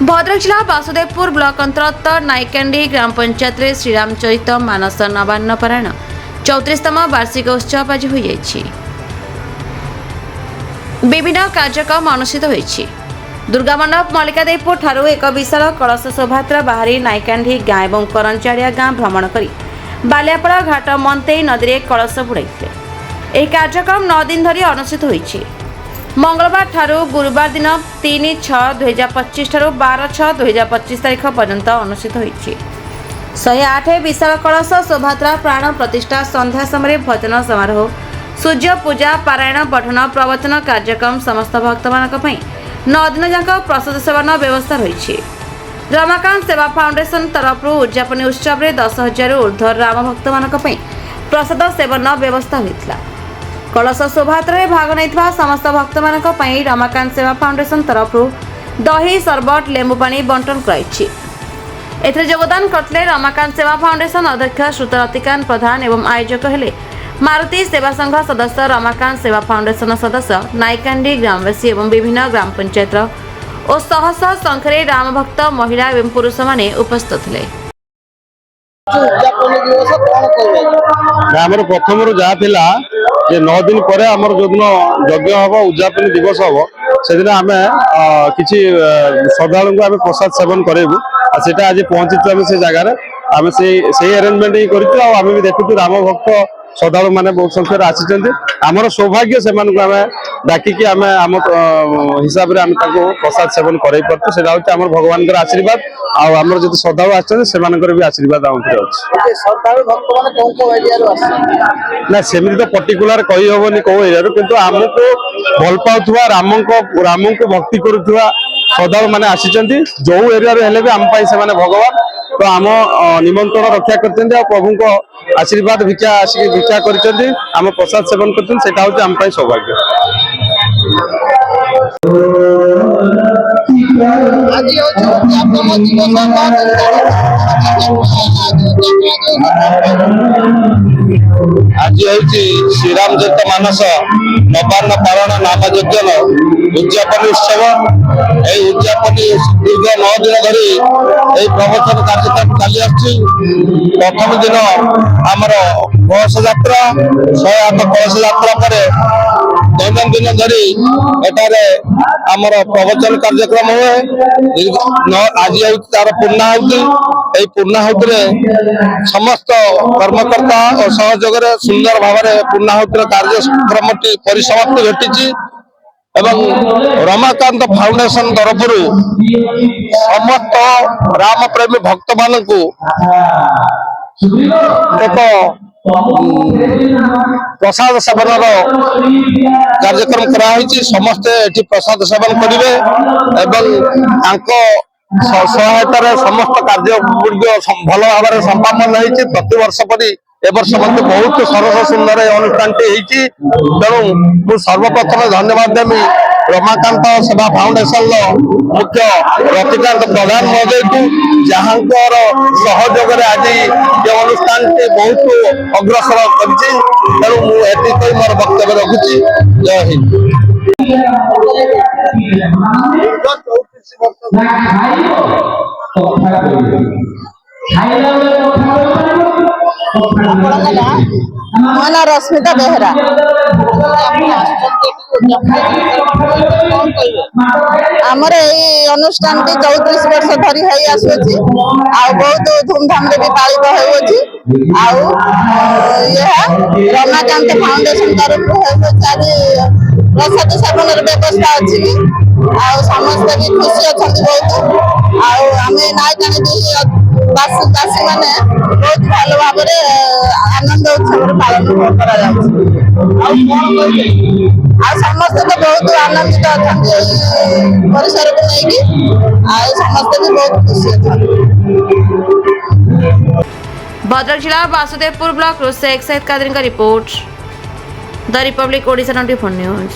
भद्रक जिला वासुदेवपुर ब्लॉक अंतर्गत नाइकांडी ग्राम पंचायत रे श्रीरामचरित मानस नवान्न पारायण 34तम वार्षिक उत्सव आज हो विभिन्न कार्यक्रम अनुष्ठित होईछि। दुर्गा मंडप मल्लिकादेवपुर ठारू एक विशाल कलश शोभायात्रा बाहरी नाइकांडी गाँ एवं करंचाड़िया गाँ भ्रमण करी बालियापड़ा घाट मंतेई नदी में कलश बुड़ाइथिले। एही कार्यक्रम 9 दिन धरी अनुष्ठित होईछि। मंगलवार ठारू गुरुवार दिन 3/6/2025 ठारू 12/6/2025 तारीख पर्यंत अनुष्ठित होईछि। 108 विशाल कलश शोभायात्रा प्राण प्रतिष्ठा संध्या समय भजन समारोह सूर्य पूजा पारायण पठन प्रवचन कार्यक्रम समस्त भक्त मानक पई 9 दिन जाक प्रसाद सेवन व्यवस्था रही। रमाकांत सेवा फाउंडेशन तरफ उद्यापन उत्सव में 10,000 ऊर्ध्व राम भक्त मानक पई प्रसाद सेवन व्यवस्था होइतला। कलश शोभायात्रा भाग नहीं समस्त भक्त मानक पई रमाकांत सेवा फाउंडेशन तरफ दही सरबत लेंबू पानी बंटन कराइछि। एथरे योगदान करथिले रमाकांत सेवा फाउंडेशन अध्यक्ष श्रुतरतिकांत प्रधान एवं आयोजक हेले मारुति सेवा संघ सदस्य रमाकांत सेवा फाउंडेशन सदस्य नाइकांडी ग्रामवासी एवं विभिन्न ग्राम पंचायत और शह शह संख्यारे राम भक्त महिला एवं पुरुष माने उपस्थित थे। आमर प्रथम जहाँ थिला जे 9 दिन पर आमर जो दिन यज्ञ हम उद्यापन दिवस हम से दिन आम किसी श्रद्धालु को आम प्रसाद सेवन करेबू सेटा आज पहुंची आम से जगार आम से अरेंजमेंट ही करें भी देखु राम भक्त श्रद्धालु मैंने बहुत संख्यार आसी आमर सौभाग्य से आम डाकिकी आम आम हिसाब से आम प्रसाद सेवन कर भगवान आशीर्वाद आम जो श्रद्धालु आसर भी आशीर्वाद आम ना सेमती तो पर्टिकुलर कही हेनी कौ एरिया किंतु आमको भल पाउथुवा राम को भक्ति करुवा श्रद्धालु मैंने आसी जो एरिया भी आम से भगवान तो आम निमंत्रण रक्षा करते प्रभु को आशीर्वाद भिक्षा कर प्रसाद सेवन कर सौभाग्य। आज श्रीरामचरित मानस नवान्न पारण नाम यज्ञ उद्यापन उत्सव। यही उद्यापन दीर्घ 9 दिन धरी प्रवचन कार्यक्रम चली प्रथम दिन आमर कलश यात्रा 108 कलश यात्रा पर दैनंदिन धरी एटारे आमर प्रवचन कार्यक्रम हुए। आज तार पूर्णाहुति पूर्णाहुति समस्त कर्मकर्ता और सहयोग सुंदर भाव पूर्णाहुतिर कार्यक्रम परिसमाप्ति घटी एवं रमाकांत फाउंडेशन तरफ समस्त राम प्रेमी भक्त मानक एक प्रसाद सेवन कार्यक्रम कराई। समस्ते एटी प्रसाद सेवन करेंगे सहायतार समस्त कार्य भल भाव संपादन होती प्रतिवर्ष परी एवर्ष मत बहुत सरस सुंदर अनुष्ठान तेणु मु सर्वप्रथम धन्यवाद देवी रमाकांत सेवा फाउंडेशन मुख्य रतिकांत प्रधान महोदय को जहाँ सहयोग आज ये अनुष्ठान बहुत अग्रसर करू मुझे मोर वक्तव्य रखुची। जय हिंद। मो ना रश्मिता बेहरा आमर यही अनुष्ठान 34 वर्ष धरी आसुची बहुत धूमधाम भी पालित हो रमाकांत फाउंडेशन तरफ आज प्रसाद सेवन व्यवस्था अच्छी समस्त भी खुशी अच्छा बहुत आम नायकानी बासी मैंने बहुत भल भाव आनंद उत्सव पालन समस्त तो बहुत आनंदित अच्छा परिसर को लेकिन समस्त भी बहुत खुशी अच्छा। भद्रक जिला वासुदेवपुर ब्लॉक शेख सैयद कादरी का report the Republic Odisha 24 news.